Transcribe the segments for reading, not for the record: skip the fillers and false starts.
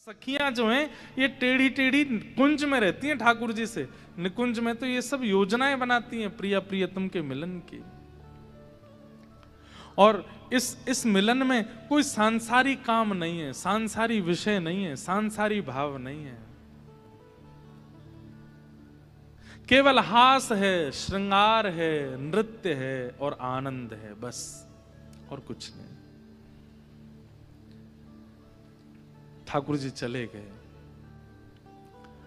सखियां जो हैं ये टेढ़ी टेढ़ी कुंज में रहती हैं ठाकुर जी से। निकुंज में तो ये सब योजनाएं बनाती हैं प्रिया प्रियतम के मिलन की। और इस मिलन में कोई सांसारिक काम नहीं है, सांसारिक विषय नहीं है, सांसारिक भाव नहीं है। केवल हास है, श्रृंगार है, नृत्य है और आनंद है, बस और कुछ नहीं। ठाकुर जी चले गए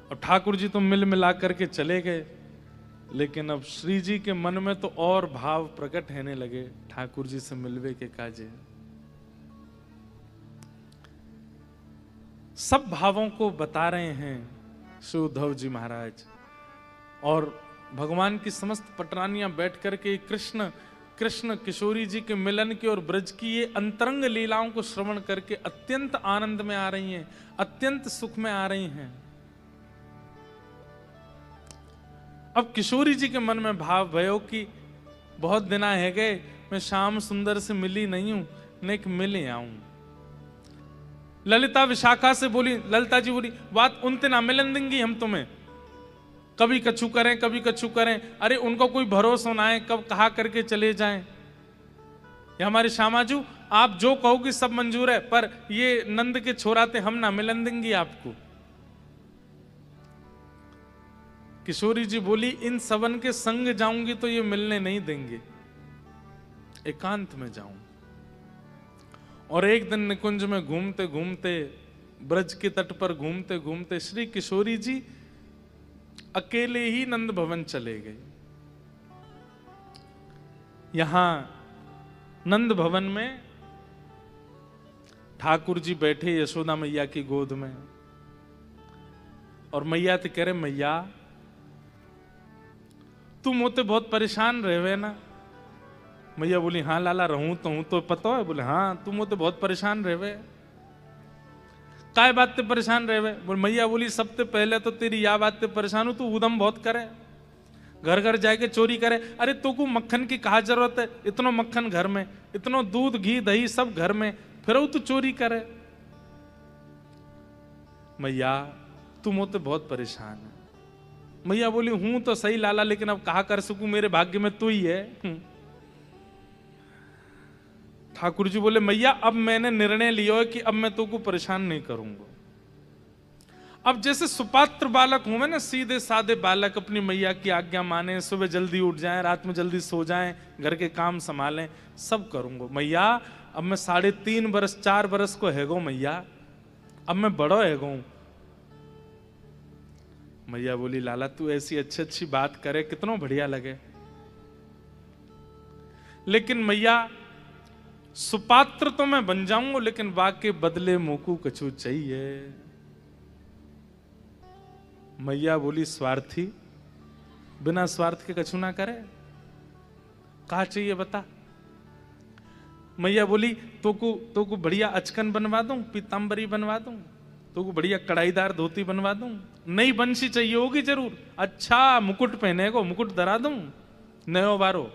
और ठाकुर जी तो मिल मिला करके चले गए, लेकिन अब श्री जी के मन में तो और भाव प्रकट होने लगे ठाकुर जी से मिलवे के काजे। सब भावों को बता रहे हैं श्री उद्धव जी महाराज, और भगवान की समस्त पटरानियां बैठ करके कृष्ण किशोरी जी के मिलन की और ब्रज की ये अंतरंग लीलाओं को श्रवण करके अत्यंत आनंद में आ रही हैं, अत्यंत सुख में आ रही हैं। अब किशोरी जी के मन में भाव भयो कि बहुत दिन है गए, मैं श्याम सुंदर से मिली नहीं हूं, नेक मिले आऊं। ललिता विशाखा से बोली, ललिता जी बोली, बात उनते ना मिलन देंगी हम तुम्हें, कभी कछु करें कभी कछु करें। अरे उनको कोई भरोसा ना है, कब कहा करके चले जाएं। ये हमारे श्यामाजू, आप जो कहोगे सब मंजूर है, पर ये नंद के छोराते हम ना मिलन देंगी आपको। किशोरी जी बोली, इन सबन के संग जाऊंगी तो ये मिलने नहीं देंगे, एकांत में जाऊं। और एक दिन निकुंज में घूमते घूमते, ब्रज के तट पर घूमते घूमते श्री किशोरी जी अकेले ही नंद भवन चले गए। यहां नंद भवन में ठाकुर जी बैठे यशोदा मैया की गोद में, और मैया तो कह रहे, मैया तुम होते बहुत परेशान रहे ना। मैया बोली, हाँ लाला रहूं तो पता है। बोले, हाँ तुम होते बहुत परेशान रहे, काय बात ते परेशान रहे। बोल मैया बोली, सबसे पहले तो तेरी या बात ते परेशान हूं, तू उदम बहुत करे, घर घर जाके चोरी करे। अरे तो को मक्खन की कहा जरूरत है, इतना मक्खन घर में, इतना दूध घी दही सब घर में, फिर तू चोरी करे। मैया तुम होते बहुत परेशान है। मैया बोली, हूं तो सही लाला, लेकिन अब कहा कर सकूं, मेरे भाग्य में तू ही है। ठाकुर जी बोले, मैया अब मैंने निर्णय लिया है कि अब मैं तो को परेशान नहीं करूंगा। अब जैसे सुपात्र बालक हुए ना, सीधे साधे बालक अपनी मैया की आज्ञा माने, सुबह जल्दी उठ जाएं, रात में जल्दी सो जाएं, घर के काम संभालें, सब करूंगा। मैया अब मैं 3.5 बरस 4 बरस को है गो मैया, अब मैं बड़ो है गो। मैया बोली, लाला तू ऐसी अच्छी अच्छी बात करे, कितना बढ़िया लगे, लेकिन मैया सुपात्र तो मैं बन जाऊंगा, लेकिन वाके बदले मोकू कछु चाहिए। मैया बोली, स्वार्थी बिना स्वार्थ के कछु ना करे, कहा चाहिए बता। मैया बोली, तो को बढ़िया अचकन बनवा दूं, पीतांबरी बनवा दूं, तो को बढ़िया कढ़ाईदार धोती बनवा दूं, नई बंशी चाहिए होगी जरूर, अच्छा मुकुट पहने को मुकुट धरा दूं, नयो बारो।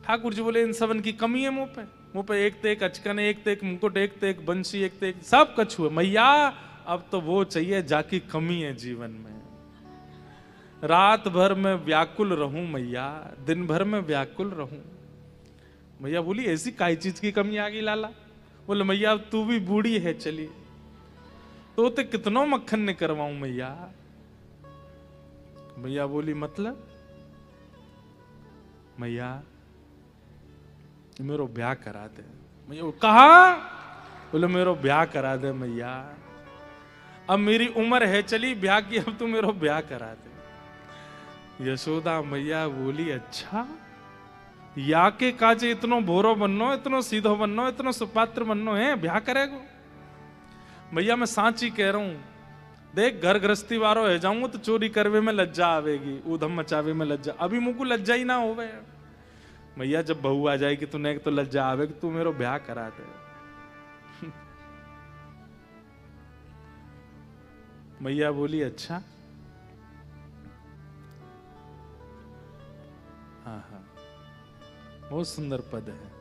ठाकुर जी बोले, इन सबन की कमी है मुंह पे एक ते एक अचकन, एक ते एक मुकुट, एक ते एक बंशी, एक ते एक सब कछु है। मैया अब तो वो चाहिए जाकी कमी है जीवन में। रात भर में व्याकुल रहूं मैया, दिन भर में व्याकुल रहूं। मैया बोली, ऐसी काई चीज की कमी आ गई लाला। बोले, मैया अब तू भी बूढ़ी है, चली तो ते कितनों मक्खन ने करवाऊं मैया। मैया बोली, मतलब? मैया मेरो ब्याह करा दे। मैया कहा? बोले, मेरो ब्याह करा दे मैया, अब मेरी उम्र है चली ब्याह की, अब तू मेरो ब्याह करा दे। यशोदा मैया बोली, अच्छा या के काजे इतनो भोरो बननो, इतनो सीधो बननो, इतनो सुपात्र बननो है, ब्याह करेगो? मैया मैं सांची कह रहा हूं, देख घर गृहस्थी वारो है जाऊंगा तो चोरी करवे में लज्जा आवेगी, ऊधम मचावे में लज्जा, अभी मुझको लज्जा ही ना होवे। मैया जब बहू आ जाएगी तूने तो लज्जा आवेगी, तू मेरो ब्याह करा दे। मैया बोली, अच्छा हाँ हाँ, बहुत सुंदर पद है।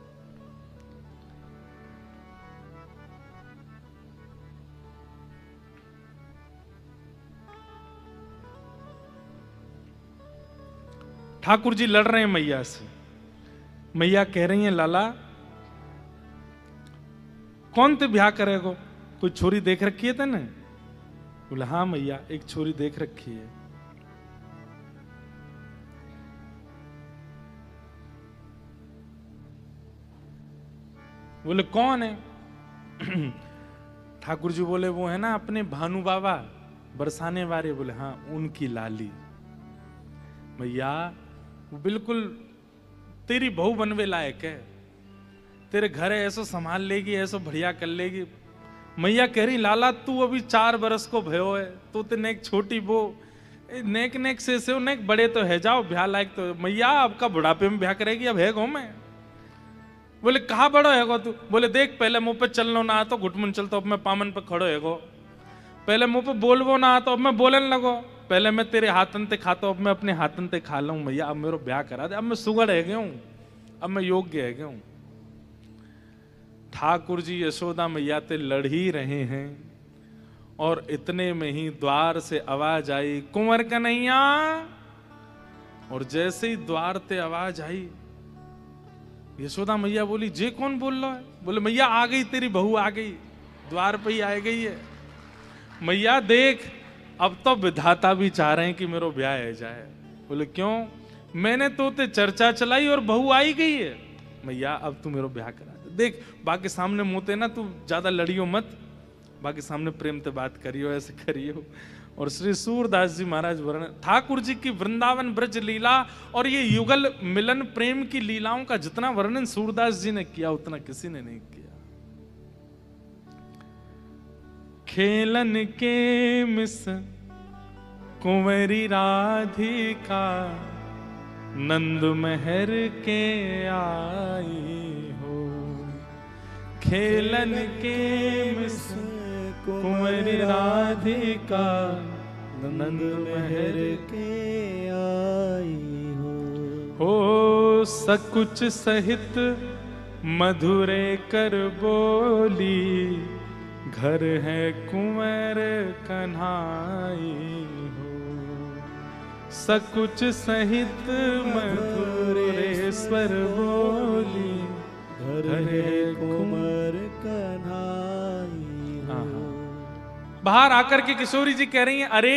ठाकुर जी लड़ रहे हैं मैया से। मैया कह रही हैं लाला कौन ते ब्याह करेगो, कोई छोरी देख रखी है तेने? बोले हाँ मैया एक छोरी देख रखी है। बोले कौन है? ठाकुर जी बोले वो है ना अपने भानु बाबा बरसाने वाले। बोले हाँ उनकी लाली। भैया वो बिल्कुल तेरी बहू बनवे लायक है, तेरे घर ऐसो संभाल लेगी, ऐसो बढ़िया कर लेगी। मैया कह रही लाला तू अभी 4 बरस को भयो है, तो ते नेक छोटी बो नेक नेक से नेक बड़े तो है जाओ ब्याह लायक। तो मैया आपका बुढ़ापे में ब्याह करेगी अब है गो मैं। बोले कहा बड़ो है गो तू? बोले देख पहले मुंह पे चलनो ना तो घुटमुन चलतो, अब मैं पामन पे खड़ो है गो। पहले मुंह पे बोलवो ना तो अब मैं बोलन लगो। पहले मैं तेरे हाथन ते खातो, अब मैं अपने हाथन ते खा लूं। मैया अब मेरा ब्याह करा दे, अब मैं सुगड़ है गया हूं, अब मैं योग्य है गया हूं। ठाकुर जी यशोदा मैया ते लड़ ही रहे हैं और इतने में ही द्वार से आवाज आई कुंवर कन्हैया। और जैसे ही द्वार ते आवाज आई यशोदा मैया बोली जे कौन बोल रहा है? बोले मैया आ गई तेरी बहू आ गई, द्वार पे ही आ गई है। मैया देख अब तो विधाता भी चाह रहे हैं कि मेरा ब्याह है जाए। बोले क्यों? मैंने तो ते चर्चा चलाई और बहू आई गई है। मैया अब तू मेरा ब्याह करा दे। देख बाकी सामने मुंहते ना तू ज्यादा लड़ियो मत, बाकी सामने प्रेम से बात करियो, ऐसे करियो। और श्री सूरदास जी महाराज वर्णन ठाकुर जी की वृंदावन ब्रज लीला और ये युगल मिलन प्रेम की लीलाओं का जितना वर्णन सूरदास जी ने किया उतना किसी ने नहीं किया। खेलन के मिस कुंवरी राधिका नंद महर के आई हो। खेलन के मिस कुंवरी राधिका नंद महर के आई हो सकुच सहित मधुरे कर बोली घर है कुंवर कन्हाई हो। सकुच सहित मधुरे स्वर बोली घर है कुंवर कन्हाई। बाहर आकर के किशोरी जी कह रही हैं अरे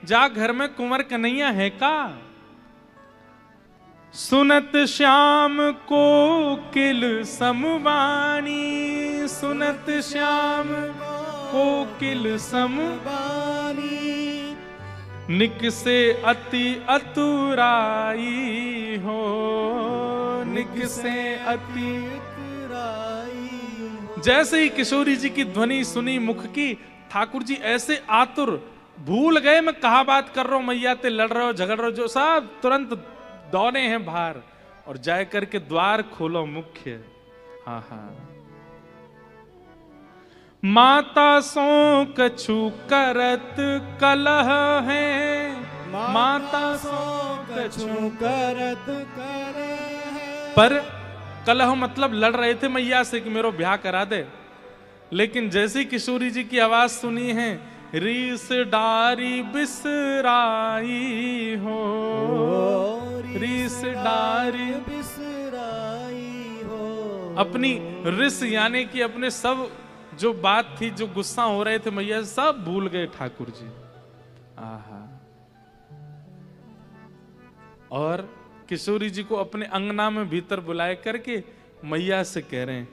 जा घर में कुंवर कन्हैया है का? सुनत श्याम को किल समवाणी, सुनत श्याम को किल समवाणी निकसे अति अतुराई हो। निकसे अति अतुराई। जैसे ही किशोरी जी की ध्वनि सुनी मुख की ठाकुर जी ऐसे आतुर भूल गए मैं कहा बात कर रहा हूं, मैया ते लड़ रहे हो झगड़ रहे हो, जो सब तुरंत दौड़े हैं बाहर और जाए करके द्वार खोलो मुख्य। हाँ हाँ माता सो कछु करत कलह है, माता सो कछु करत कलह है। पर कलह मतलब लड़ रहे थे मैया से कि मेरा ब्याह करा दे। लेकिन जैसी किशोरी जी की आवाज सुनी है रीस डारी बिसराई हो, रीस डारी बिसराई हो। अपनी रिस यानी कि अपने सब जो बात थी जो गुस्सा हो रहे थे मैया सब भूल गए ठाकुर जी। आहा। और किशोरी जी को अपने अंगना में भीतर बुलाए करके मैया से कह रहे हैं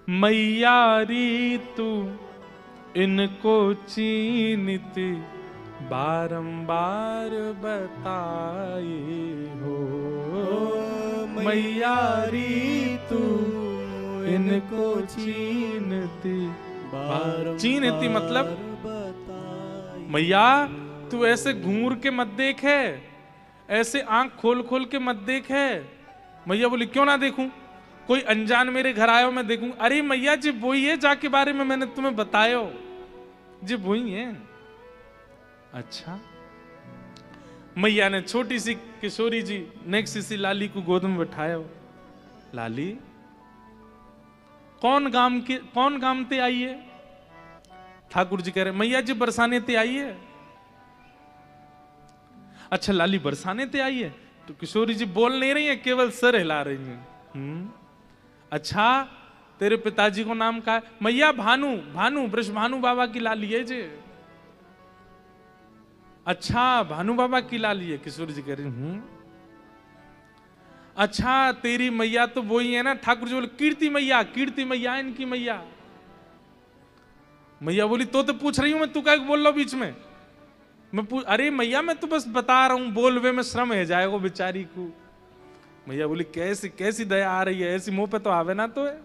मैया री तू इनको चीनिति बारंबार बताई हो। मैया री तू इनको चीनती चीनती मतलब मैया तू ऐसे घूर के मत देख है, ऐसे आंख खोल खोल के मत देख है। मैया बोली क्यों ना देखूं, कोई अनजान मेरे घर आयो मैं देखूं। अरे मैया जी वही है जाके बारे में मैंने तुम्हें बतायो, जी वही है। अच्छा। मैया ने छोटी सी किशोरी जी नेक्स्ट सी लाली को गोद में बैठाया। लाली कौन गाम ते आई है? ठाकुर जी कह रहे मैया जी बरसाने ते आई है। अच्छा लाली बरसाने ते आई है, तो किशोरी जी बोल नहीं रही है, केवल सर हिला रही हैं। अच्छा तेरे पिताजी को नाम का है? मैया भानु, भानु ब्रजभानु बाबा की लाली है जे। अच्छा भानु बाबा की लाली है। किशोरी जी कह रही अच्छा तेरी मैया तो वही है ना? ठाकुर जी बोले कीर्ति मैया, कीर्ति मैया इनकी मैया। मैया बोली तो पूछ रही हूं मैं, तू क्या बोल रहा हूं बीच में? अरे मैया मैं तो बस बता रहा हूं, बोलवे में श्रम है जाएगा बेचारी को। मैया बोली कैसी कैसी दया आ रही है, ऐसी मुंह पे तो आवे ना तो है,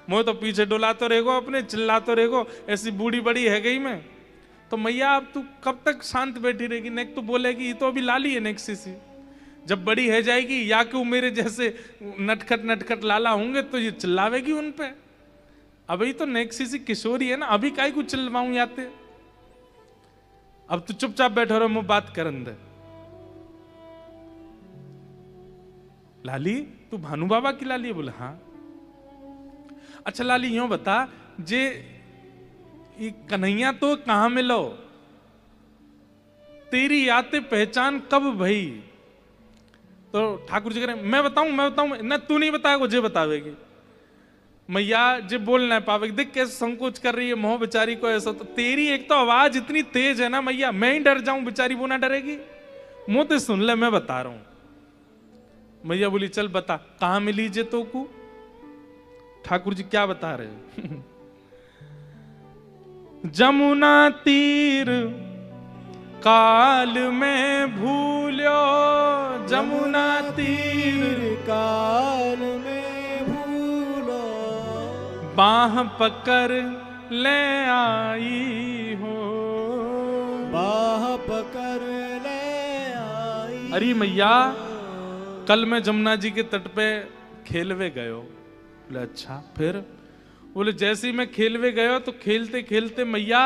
मुंह तो पीछे डुला तो रहेगो, अपने चिल्ला तो रहेगो, ऐसी बूढ़ी बड़ी है गई मैं तो। मैया अब तू कब तक शांत बैठी रहेगी? नेक तो बोलेगी ये तो अभी लाली है नेक सी, जब बड़ी है जाएगी या कि मेरे जैसे नटखट नटखट लाला होंगे तो ये चिल्लावेगी उन पे। अभी तो नेक सी किशोरी है ना, अभी काहे को चिल्लाऊं याते? अब तू चुपचाप बैठो रहो, मुंह बात करन दे। लाली तू भानु बाबा की लाली है? बोले हाँ। अच्छा लाली यूं बता जे ये कन्हैया तो कहां मिलो, तेरी याते पहचान कब भई? तो ठाकुर जी कह रहे मैं बताऊं ना, तू नहीं बताएगा जे बतावेगी। मैया जे बोल ना पावेगी, देख कैसे संकोच कर रही है मोह बेचारी को ऐसा। तो तेरी एक तो आवाज इतनी तेज है ना मैया, मैं ही डर जाऊं, बेचारी वो ना डरेगी। मुंह ते सुन ले मैं बता रहा हूं। मैया बोली चल बता कहां मिली जे तो को? ठाकुर जी क्या बता रहे जमुना तीर काल में भूल्यो, जमुना तीर काल में भूलो, बाह पकड़ ले आई हो, बाह पकड़ ले आई। अरे मैया कल मैं जमुना जी के तट पे खेलवे गयो। बोले अच्छा फिर? बोले जैसे ही मैं खेलवे गयो तो खेलते खेलते मैया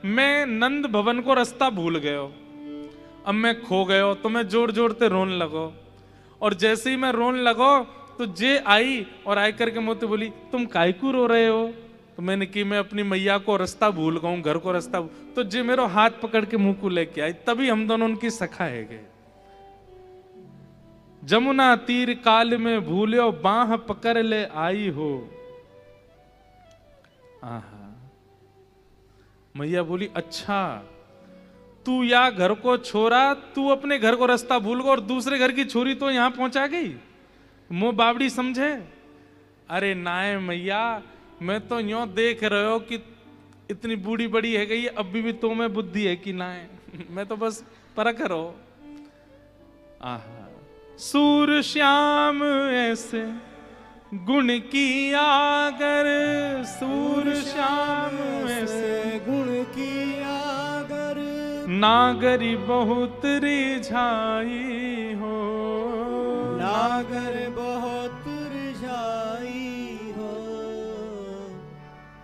मैं नंद भवन को रास्ता भूल गयो। अब मैं खो गयो तो मैं जोर जोर से रोन लगो, और जैसे ही मैं रोन लगो तो जे आई और आई करके मुझसे बोली तुम काय को रो रहे हो? तो मैंने कि मैं अपनी मैया को रास्ता भूल गऊं, घर को रास्ता। तो जे मेरो हाथ पकड़ के मुंह को लेके आई, तभी हम दोनों उनकी सखा है गए। जमुना तीर काल में भूल्यो, बाह पकड़ ले आई हो। आहा मैया बोली अच्छा तू या घर को छोरा, तू अपने घर को रास्ता भूल गो और दूसरे घर की छोरी तो यहां पहुंचा गई, मुंह बावड़ी समझे? अरे नाय मैया मैं तो यूं देख रहे हो कि इतनी बूढ़ी बड़ी है गई, अभी भी तो में बुद्धि है कि ना है? मैं तो बस परख रहो। आहा सूर श्याम ऐसे गुण की आगर, सूर श्याम ऐसे गुण की आगर, नागरी बहुत रिझाई हो, नागर बहुत रिझाई हो।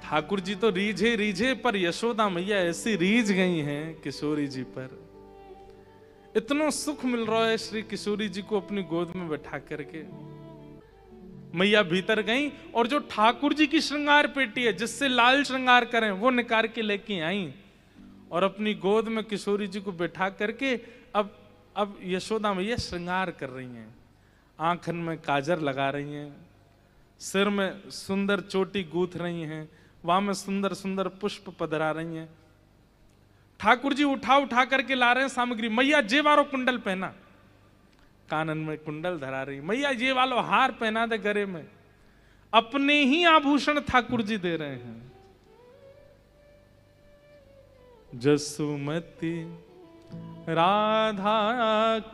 ठाकुर जी तो रीझे रीझे, पर यशोदा मैया ऐसी रीझ गई हैं किशोरी जी पर। इतना सुख मिल रहा है श्री किशोरी जी को अपनी गोद में बैठा करके। मैया भीतर गई और जो ठाकुर जी की श्रृंगार पेटी है जिससे लाल श्रृंगार करें वो निकाल के लेके आई और अपनी गोद में किशोरी जी को बैठा करके अब यशोदा मैया श्रृंगार कर रही हैं। आंखन में काजर लगा रही हैं, सिर में सुंदर चोटी गूंथ रही हैं, वहां में सुंदर सुंदर पुष्प पधरा रही हैं। ठाकुर जी उठा उठा करके ला रहे हैं सामग्री। मैया जे वालो कुंडल पहना, कानन में कुंडल धरा रही। मैया ये वालो हार पहना दे गले में। अपने ही आभूषण ठाकुर जी दे रहे हैं। जसुमती राधा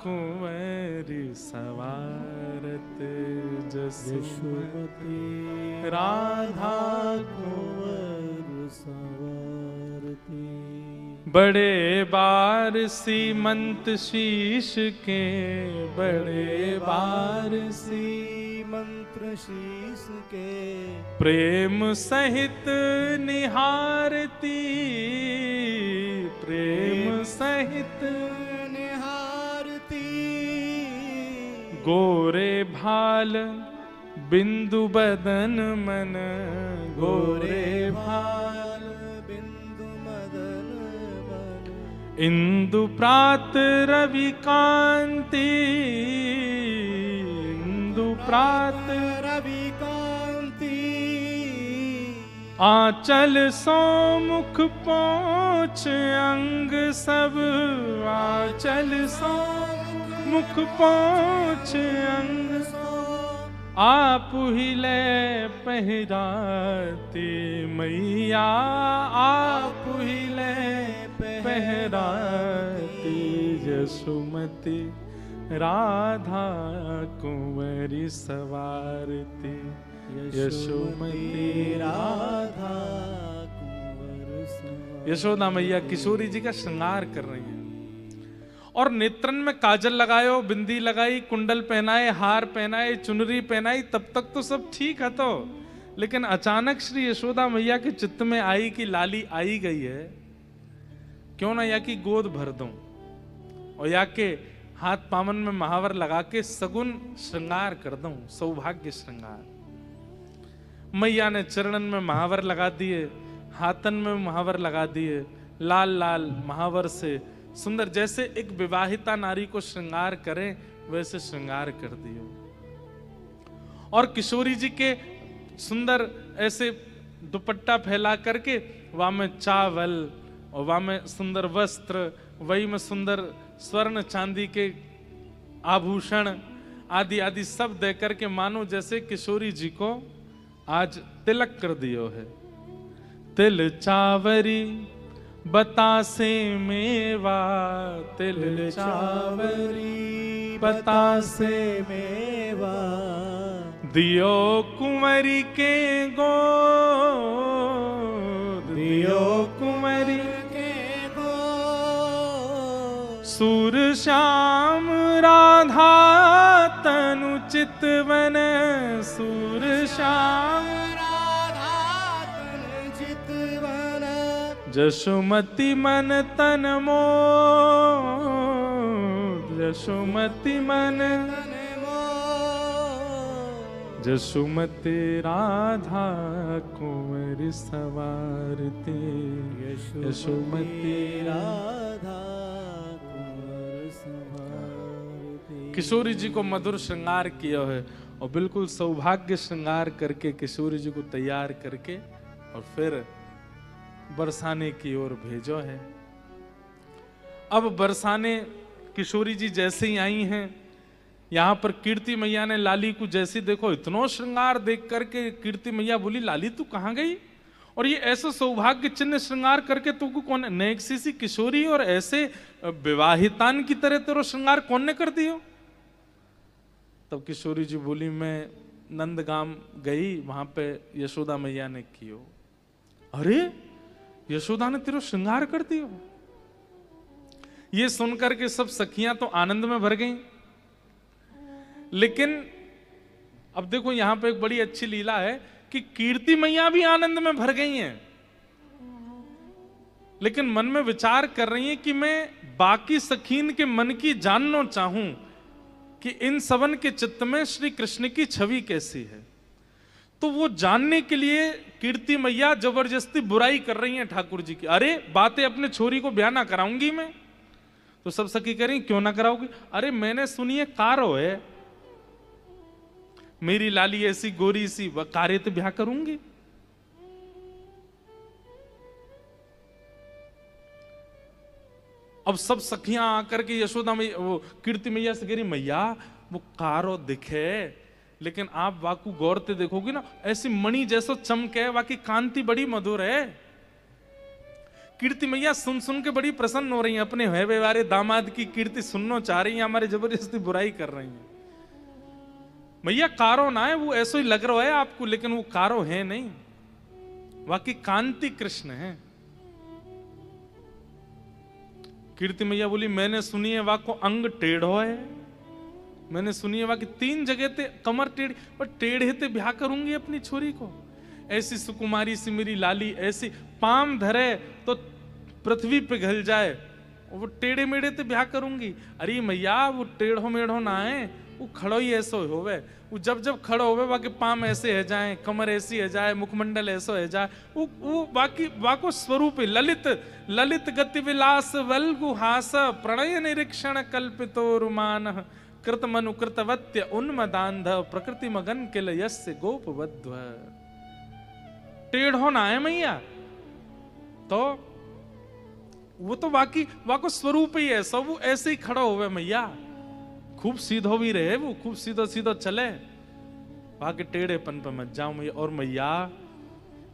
कुंवरी सवारत, जसुमती राधा कुंवर सवारती। बड़े बार सीमंत शीश के, बड़े बार सीमंत शीश के, प्रेम सहित निहारती, प्रेम सहित निहारती। गोरे भाल बिंदु बदन मन, गोरे भाल इंदु प्रात रवि कांति, इंदु प्रात रवि कांति, आंचल सो मुख पहुँच अंग सब, आंचल सो मुख पहुँच अंग, आप ही ले पहराती मैया, आप ही ले पहराती यशोमती राधा कुंवरी सवारती, यशोमती राधा कुंवर सवार। यशोदा मैया किशोरी जी का श्रृंगार कर रही हैं और नेत्रन में काजल लगायो, बिंदी लगाई, कुंडल पहनाए, हार पहनाए, चुनरी पहनाई, तब तक तो सब ठीक है। तो लेकिन अचानक श्री यशोदा मैया के चित्त में आई कि लाली आई गई है, क्यों ना या की गोद भर दूं और या के हाथ पामन में महावर लगा के सगुन श्रृंगार कर दूं, सौभाग्य श्रृंगार। मैया ने चरणन में महावर लगा दिए, हाथन में महावर लगा दिए, लाल लाल महावर से सुंदर, जैसे एक विवाहिता नारी को श्रृंगार करें वैसे श्रृंगार कर दियो। और किशोरी जी के सुंदर ऐसे दुपट्टा फैला करके वहां में चावल और वहां में सुंदर वस्त्र, वही में सुंदर स्वर्ण चांदी के आभूषण आदि आदि सब दे करके मानो जैसे किशोरी जी को आज तिलक कर दियो है। तिल चावरी बतासे मेवा, तिल चावरी बतासे मेवा, दियो कुंवरी के गोद, दियो कुंवरी के गो, सूर श्याम राधा तनु चितवन, सूर श्याम यशोमती मन तन मोद, यशोमती मन यशोमती राधा कुंवर सवारती, यशोमती राधा कुंवर सवारती। किशोरी जी को मधुर श्रृंगार किया है और बिल्कुल सौभाग्य श्रृंगार करके किशोरी जी को तैयार करके और फिर बरसाने की ओर भेजो है। अब बरसाने किशोरी जी जैसे ही आई हैं, यहां पर कीर्ति मैया ने लाली को जैसे देखो, इतना श्रृंगार देख करके कीर्ति मैया बोली लाली तू कहां गई, और ये ऐसे सौभाग्य चिन्ह श्रृंगार करके तू को कौन नेक्सी सी किशोरी और ऐसे विवाहितान की तरह तेरो श्रृंगार कौन ने कर दियो। तब किशोरी जी बोली मैं नंदगाम गई, वहां पे यशोदा मैया ने कियो। अरे यशोदा ने तेरा श्रृंगार कर दिया। ये सुनकर के सब सखियां तो आनंद में भर गईं। लेकिन अब देखो यहां पे एक बड़ी अच्छी लीला है कि कीर्ति मैया भी आनंद में भर गई हैं, लेकिन मन में विचार कर रही हैं कि मैं बाकी सखीन के मन की जानना चाहूं कि इन सबन के चित्त में श्री कृष्ण की छवि कैसी है। तो वो जानने के लिए कीर्ति मैया जबरदस्ती बुराई कर रही हैं ठाकुर जी की। अरे बातें अपने छोरी को ब्याह ना कराऊंगी मैं। तो सब सखी कह रही क्यों ना कराओगी। अरे मैंने सुनी है कारो है, मेरी लाली ऐसी गोरी सी, वह कारे तो ब्याह करूंगी। अब सब सखियां आकर के यशोदा मैया वो कीर्ति मैया से कह रही मैया वो कारो दिखे, लेकिन आप वाकू गौर से देखोगे ना ऐसी मणि जैसो चमके, वाकी कांति बड़ी मधुर है। कीर्ति मैया सुन सुन के बड़ी प्रसन्न हो रही हैं, अपने है व्यवहारे दामाद की कीर्ति सुनना चाह रही हैं, हमारे जबरदस्ती बुराई कर रही हैं। मैया कारो ना है, वो ऐसो ही लग रहा है आपको, लेकिन वो कारो है नहीं, वाकी कांति कृष्ण है। कीर्ति मैया बोली मैंने सुनी है वाको अंग टेढ़ो है, मैंने सुनी है वाकी 3 जगह ते कमर टेढ़ी, पर टेढ़े ते ब्याह करूंगी अपनी छोरी को। ऐसी सुकुमारी सी मेरी लाली, ऐसी पाम धरे तो पृथ्वी पिघल जाए, वो टेढ़े मेढ़े ते ब्याह करूंगी। अरे मैया वो टेढ़ो मेढ़ो ना है, वो खड़ो ही ऐसो होवे, वो जब जब खड़ो होवे बाकी पाम ऐसे है जाए, कमर ऐसी है जाए, मुखमंडल ऐसो है जाए, वो बाकी वाको स्वरूप ही ललित ललित गति विलास वल्गुहास प्रणय निरीक्षण कल्पितो रुमान कृत मनु कृतवत्य उन्मदांध प्रकृति मगन किल यस्य गोपवध्व। टेढ़ो ना है मैया, तो वो तो बाकी वाको स्वरूप ही है, सब वो ऐसे ही खड़ा हुए मैया, खूब सीधो भी रहे, वो खूब सीधो सीधो चले, बाकी टेढ़ेपन पे मत जाओ मैया। और मैया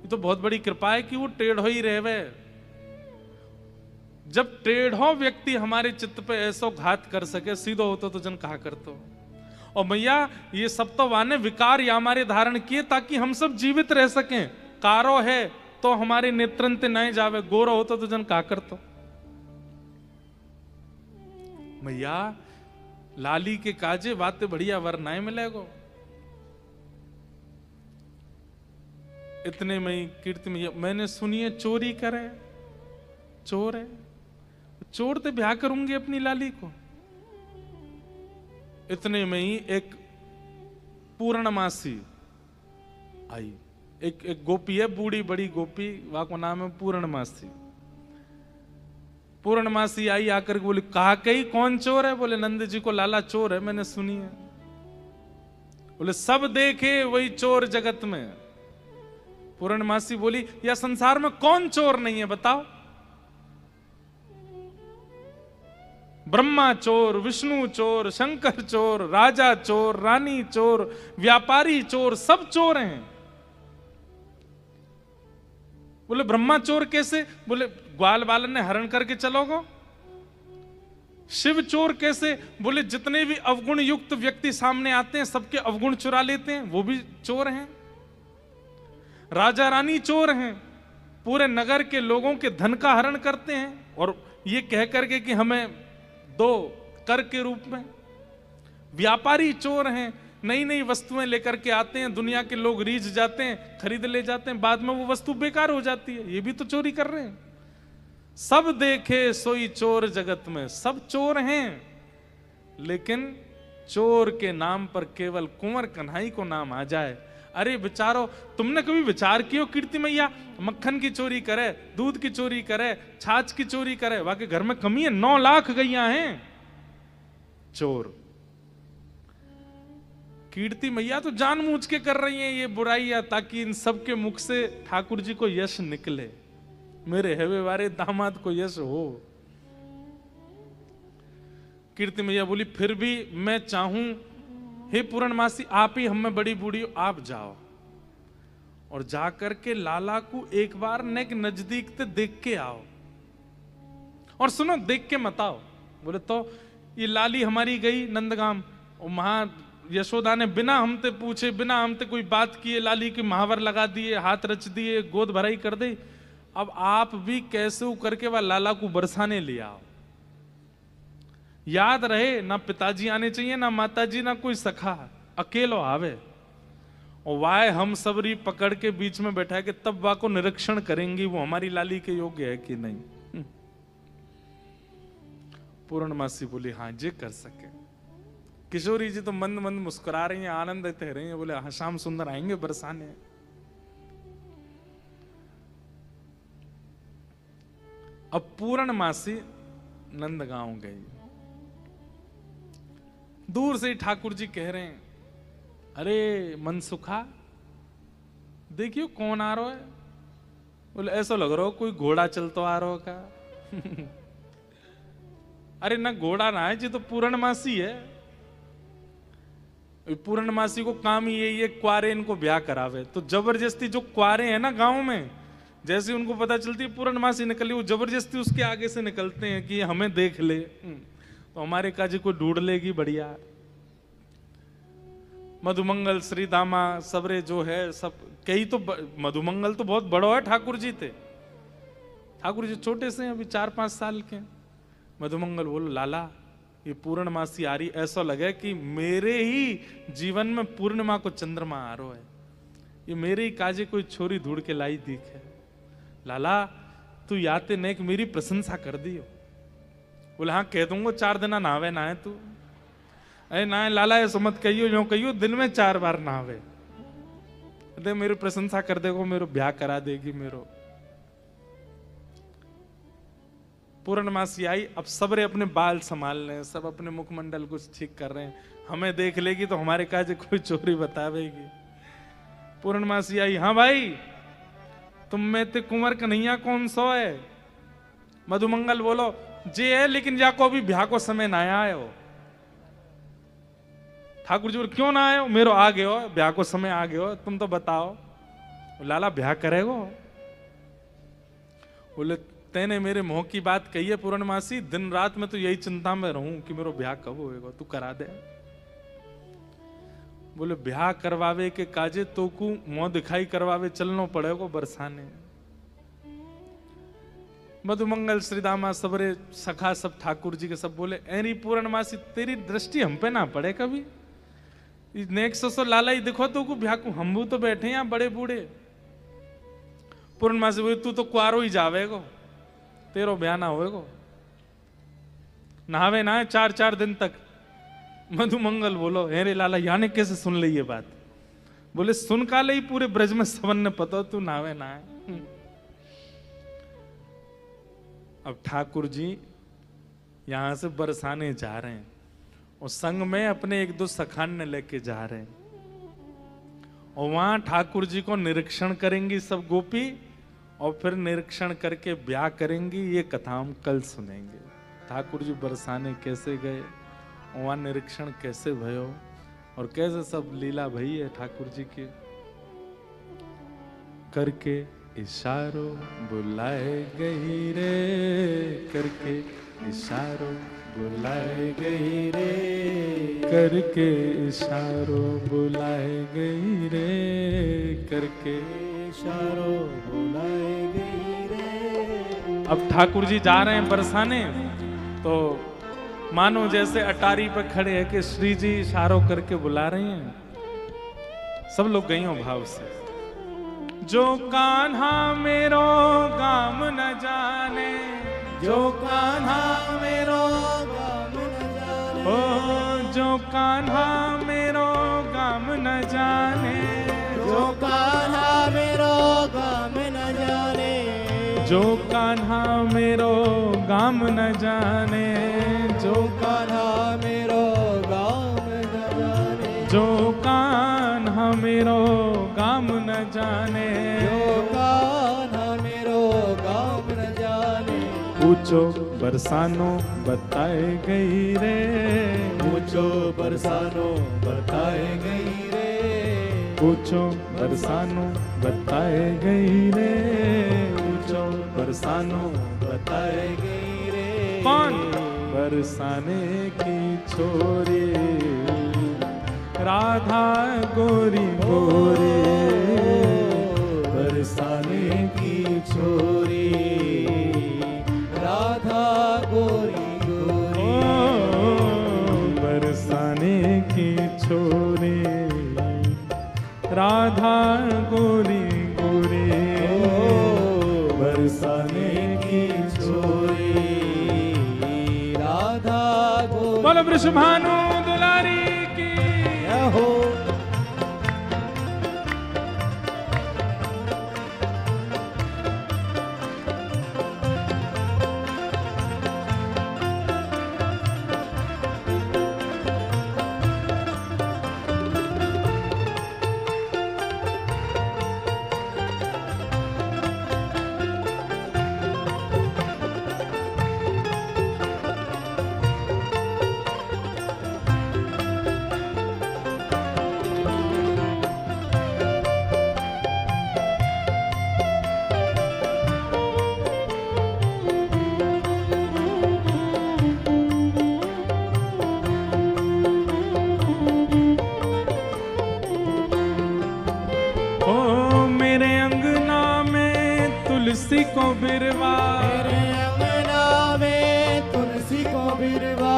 ये तो बहुत बड़ी कृपा है कि वो टेढ़ो ही रहे। जब टेढ़ो व्यक्ति हमारे चित्त पे ऐसो घात कर सके, सीधो होतो तो जन कहा करतो। और मैया ये सब तो वाने विकार या हमारे धारण किए ताकि हम सब जीवित रह सकें। कारो है तो हमारे नेत्रंत नहीं जावे, गोरो होतो तो जन कहा करतो। मैया लाली के काजे बातें बढ़िया वरनाए मिलेगो। इतने में कीर्ति मैया मैंने सुनिए चोरी करे, चोर है, चोर ते ब्याह करूंगी अपनी लाली को। इतने में ही एक पूर्णमासी आई, एक गोपी है, बूढ़ी बड़ी गोपी, वहां को नाम है पूर्णमासी। पूर्णमासी आई आकर के बोली, कहा कही कौन चोर है? बोले नंद जी को लाला चोर है, मैंने सुनी है। बोले सब देखे वही चोर जगत में। पूर्णमासी बोली, या संसार में कौन चोर नहीं है बताओ? ब्रह्मा चोर, विष्णु चोर, शंकर चोर, राजा चोर, रानी चोर, व्यापारी चोर, सब चोर हैं। बोले ब्रह्मा चोर कैसे? बोले ग्वाल बालन ने हरण करके चलोगो। शिव चोर कैसे? बोले जितने भी अवगुण युक्त व्यक्ति सामने आते हैं सबके अवगुण चुरा लेते हैं, वो भी चोर हैं। राजा रानी चोर हैं, पूरे नगर के लोगों के धन का हरण करते हैं और ये कह करके कि हमें दो कर के रूप में। व्यापारी चोर हैं, नई नई वस्तुएं लेकर के आते हैं, दुनिया के लोग रीझ जाते हैं, खरीद ले जाते हैं, बाद में वो वस्तु बेकार हो जाती है, ये भी तो चोरी कर रहे हैं। सब देखे सोई चोर जगत में, सब चोर हैं, लेकिन चोर के नाम पर केवल कुंवर कन्हई को नाम आ जाए। अरे बेचारो, तुमने कभी विचार कियो कीर्ति मैया मक्खन की चोरी करे, दूध की चोरी करे, छाछ की चोरी करे, वाकई घर में कमी है, 9 लाख गैया हैं चोर। कीर्ति मैया तो जानबूझ के कर रही हैं ये बुराइयां ताकि इन सब के मुख से ठाकुर जी को यश निकले, मेरे हेवे वारे दामाद को यश हो। कीर्ति मैया बोली, फिर भी मैं चाहूं हे पूर्णमासी, आप ही हम में बड़ी बूढ़ी हो, आप जाओ और जाकर के लाला को एक बार नेक नजदीक से देख के आओ। और सुनो, देख के मत आओ। बोले तो ये लाली हमारी गई नंदगाम और वहां यशोदा ने बिना हमते पूछे, बिना हमते कोई बात किए लाली के महावर लगा दिए, हाथ रच दिए, गोद भराई कर दी। अब आप भी कैसे करके वह लाला को बरसाने ले आओ। याद रहे, ना पिताजी आने चाहिए, ना माताजी, ना कोई सखा, अकेलो आवे और वाय हम सबरी पकड़ के बीच में बैठा के तब वा को निरीक्षण करेंगी वो हमारी लाली के योग्य है कि नहीं। पूर्णमासी बोली, हाँ जे कर सके। किशोरी जी तो मंद मंद मुस्कुरा रही हैं, आनंद लेते रही हैं, बोले हाँ शाम सुंदर आएंगे बरसाने। अब पूर्णमासी नंदगांव गई। दूर से ठाकुर जी कह रहे हैं, अरे मनसुखा देखियो कौन आ रहा है। बोले ऐसा लग रहा हो कोई घोड़ा चलतो आ रहा का। अरे ना घोड़ा ना है जी, तो पूर्णमासी है। पूर्णमासी को काम ही यही है, क्वारे इनको ब्याह करावे। तो जबरदस्ती जो क्वारे हैं ना गांव में, जैसे उनको पता चलती है पूर्णमासी निकली, वो जबरदस्ती उसके आगे से निकलते हैं कि हमें देख ले, तो हमारे काजी को ढूंढ लेगी बढ़िया। मधुमंगल श्री दामा सबरे जो है सब कई, तो मधुमंगल तो बहुत बड़ो है ठाकुर जी थे। ठाकुर जी छोटे से अभी 4-5 साल के। मधुमंगल बोलो, लाला ये पूर्णमासी आ रही, ऐसा लगे कि मेरे ही जीवन में पूर्णिमा को चंद्रमा आ रहा है, ये मेरे ही काजे कोई छोरी ढूंढ के लाई दिखे। लाला तू याते नेक मेरी प्रशंसा कर दियो। बोले हाँ कह दूंगा, 4 दिन नहावे ना है तू। अरे ना लाला ऐसा मत कहियो, यूं कहियो दिन में 4 बार नहावे। दे मेरी प्रशंसा कर देगो, मेरो ब्याह करा देगी मेरो। पूर्णमासी आई, अब सबरे अपने बाल संभाल रहे हैं, सब अपने मुखमंडल कुछ ठीक कर रहे हैं। हमें देख लेगी तो हमारे काज कोई चोरी बतावेगी। पूर्णमासी आई, हाँ भाई तुम में ते कुंवर कन्हैया कौन सो है? मधुमंगल बोलो जे है, लेकिन जाको अभी ब्याह को समय ना आए हो। ठाकुर जी क्यों ना आए हो? मेरो आ गए हो, ब्याह को समय आ गए हो, तुम तो बताओ। लाला ब्याह करेगो? बोले तेने मेरे मोह की बात कही है पूर्णमासी, दिन रात में तो यही चिंता में रहूं कि मेरो ब्याह कब होएगा, तू करा दे। बोले ब्याह करवावे के काजे तो को मुंह दिखाई करवावे चलनो पड़ेगा बरसाने। मधुमंगल श्रीदामा सबरे सखा सब ठाकुर जी के सब बोले एरी पूर्णमासी तेरी दृष्टि हम पे ना पड़े कभी। नेक्स्ट सो लाला ही देखो तो को ब्याह को हम तो बैठे यहाँ बड़े बूढ़े। पूर्णमासी बोले तू तो कुआरो ही जावेगो, तेरो ब्याह ना होएगो, नहावे ना 4-4 दिन तक। मधुमंगल बोलो अरे लाला याने कैसे सुन ली ये बात? बोले सुन का ले पूरे ब्रज में सबन ने पता तू नहावे ना है। अब ठाकुर जी यहां से बरसाने जा रहे हैं और संग में अपने 1-2 सखाने लेके जा रहे हैं और वहां ठाकुर जी को निरीक्षण करेंगी सब गोपी और फिर निरीक्षण करके ब्याह करेंगी। ये कथा हम कल सुनेंगे। ठाकुर जी बरसाने कैसे गए, वहां निरीक्षण कैसे भयो और कैसे सब लीला भई है ठाकुर जी के। करके इशारों बुलाए गई रे, करके इशारों बुलाए गई रे, करके इशारों बुलाए गई रे, करके इशारों बुलाए गई रे। अब ठाकुर जी जा रहे हैं बरसाने, तो मानो जैसे अटारी पर खड़े हैं कि श्री जी इशारों करके बुला रही हैं। सब लोग गई हो भाव से। जो कान्हा मेरो गाम न जाने, जो कान्हा मेरो गाम न जाने, ओ जो कान्हा मेरो गाम न जाने, जो कान्हा मेरो गाम न जाने, जो कान्हा मेरो गाम न जाने, जो कान्हा मेरो गाम न जाने, जो कान्हा मेरो गाम न जाने, जो कान्हा मेरो गाम न जाने। पूछो बरसानो बताए गई रे, पूछो बरसानो बताए गई रे, पूछो बरसानो बताए गई रे, पूछो बरसानो बताए गई रे। कौन? बरसाने की छोरी राधा गोरी गोरी, बरसाने की छोरी राधा गोरी गोरी, बरसाने की छोरी राधा गोरी गोरी, बरसाने की छोरी राधा गोरी। बोलो वृषभानु दुलारी की हो। तुलसी को बिरवा, मेरे अंगना में तुलसी को बिरवा,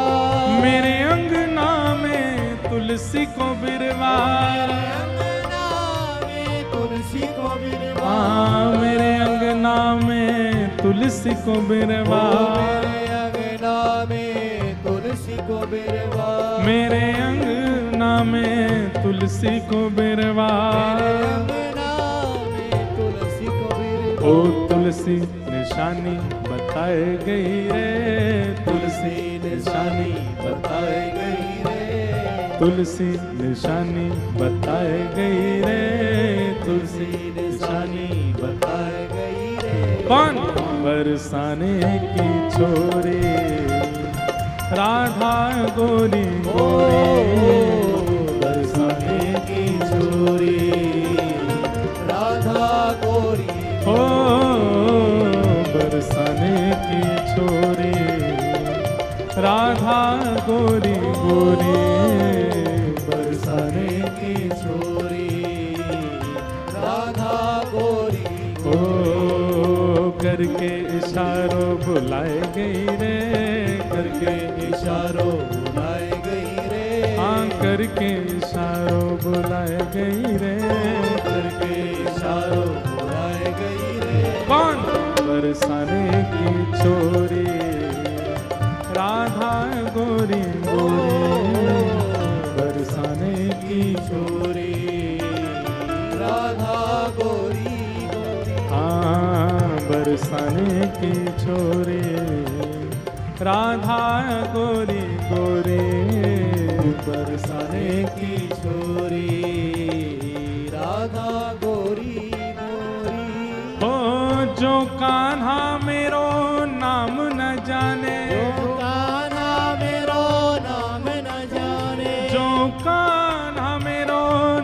मेरे अंगना में तुलसी को बिरवा, मेरे अंगना में तुलसी को बिरवा, मेरे अंगना में तुलसी को बिरवा, मेरे अंगना में तुलसी को बिरवा, मेरे अंगना में तुलसी को बिरवा, ओ तुलसी निशानी बताए गई रे, तुलसी निशानी बताए गई रे, तुलसी निशानी बताए गई रे, तुलसी निशानी बताए गई रे। कौन? बरसाने की छोरी राधा गोरी गोरी, बरसाने की छोरी राधा गोरी, हो बरसाने की छोरी राधा गोरी गोरी, बरसाने की छोरी राधा गोरी, ओ करके इशारों बुलाए गई रे, करके इशारों बुलाए गई रे, हाँ करके इशारों बुलाए गई रे, करके इशारों बुलाए गई रे। कौन? बरसाने की छोरी राधा गोरी गोरी, बरसाने की छोरी राधा गोरी गोरी, हाँ बरसाने की छोरी राधा गोरी गोरी, बरसाने की छोरी राधा गोरी गोरी। हो जो कान्हा मेरो नाम न जाने, जो कान्हा मेरो नाम न जाने, जो कान्हा मेरो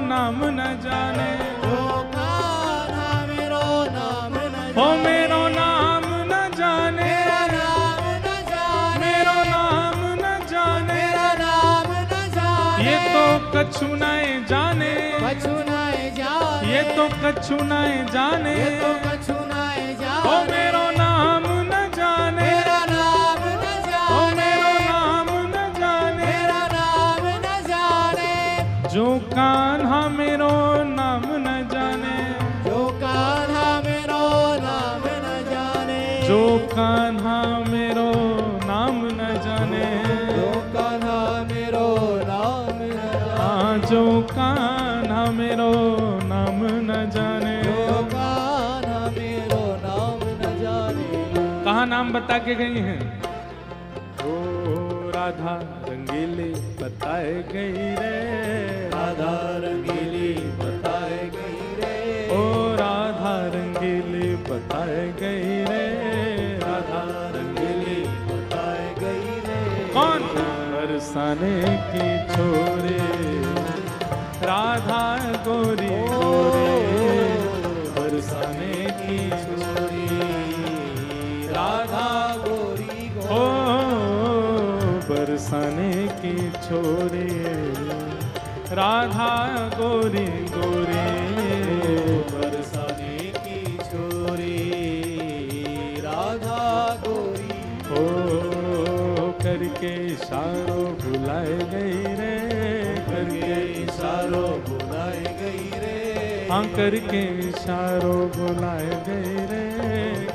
नाम न जाने, जो कान्हा मेरो नाम न हो जाने, मेरो नाम न जाने, मेरा नाम न जाने, मेरो नाम न जाने, मेरा नाम न जाने, ये तो कछु नहीं जाने, कछु नहीं जाने, ये तो कछु नहीं जाने, ये तो कछु नहीं हो जाने, मेरो नाम न जाने, मेरा नाम न हो जाने, मेरो नाम न जाने, मेरा नाम न जाने, जो कान्हा मेरो नाम न जाने, जो कान्हा मेरो नाम न जाने, जो कान्हा मेरो नाम न जाने, जो कान्हा मेरो नाम न जाने, हाँ जो कान्हा मेरो नाम न जाने। जो कान्हा मेरो नाम न जाने। कहाँ नाम बता के गई हैं? ओ राधा रंगीली बताए गई रे, राधा रंगीली बताए गई रे, ओ राधा रंगीली बताए गई रे, राधा रंगीली बताए गई रे। कौन? बरसाने की छोरी राधा गोरी गोरी, बरसाने की छोरी राधा गोरी ओ गोरी, बरसाने की छोरी राधा गोरी गोरी, बरसाने की छोरी राधा गोरी, ओ करके इशारों बुलाए गई रे, करके इशारों बुलाए गई रे, हाँ करके इशारों बुलाए गई रे,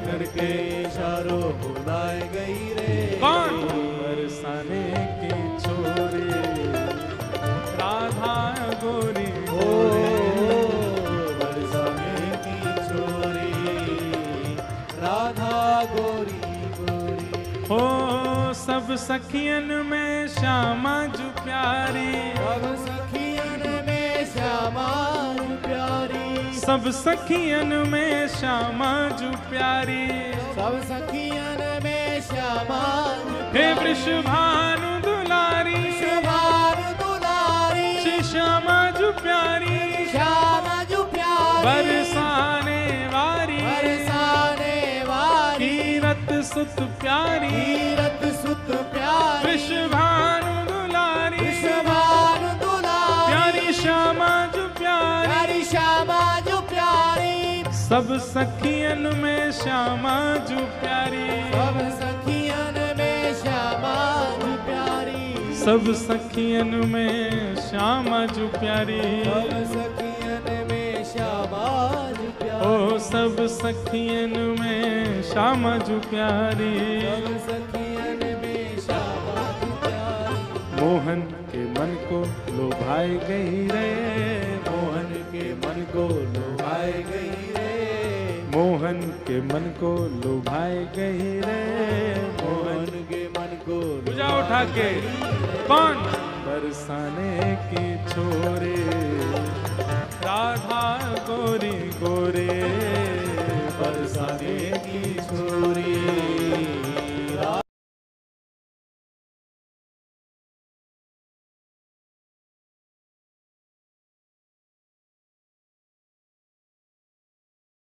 करके इशारों बुलाए गई रे। कौन? बरसाने की छोरी राधा गोरी ओ गोरी, बरसाने की छोरी राधा गोरी गोरी, हो सब सखियन में श्यामा जू प्यारी, सब सखियन में श्यामा जू प्यारी, सब सखियन में श्यामा जू प्यारी, सब सखियन में श्यामा जू हे वृषभानु दुलारी, शुभानु दुलारी, श्री श्यामा जू प्यारी, श्यामा जू प्यारी, बरसाने वारी, बरसाने वारी, तीरथ सुत प्यारी, तीरथ सुत प्यारी, वृषभानु दुलारी, शुभानु दुलारी, प्यारी श्यामा जू प्यारी, प्यारी श्यामा जू प्यारी, सब सखियन में श्यामा जू प्यारी, सब सखियन में श्यामा जू प्यारी, सब सखियन में श्यामा जू प्यारी, सब सखियन में श्यामा जू प्यारी, ओ सब सखियन में श्यामा जू प्यारी, सब सखियन में श्यामा जू प्यारी, मोहन के के मन को लुभाए गई रे, मोहन के मन को लुभाए गई रे, मोहन के मन को लुभाए गई रे, मोहन के मन को पूजा उठा के कौन बरसाने की छोरे, राधा गोरी गोरे।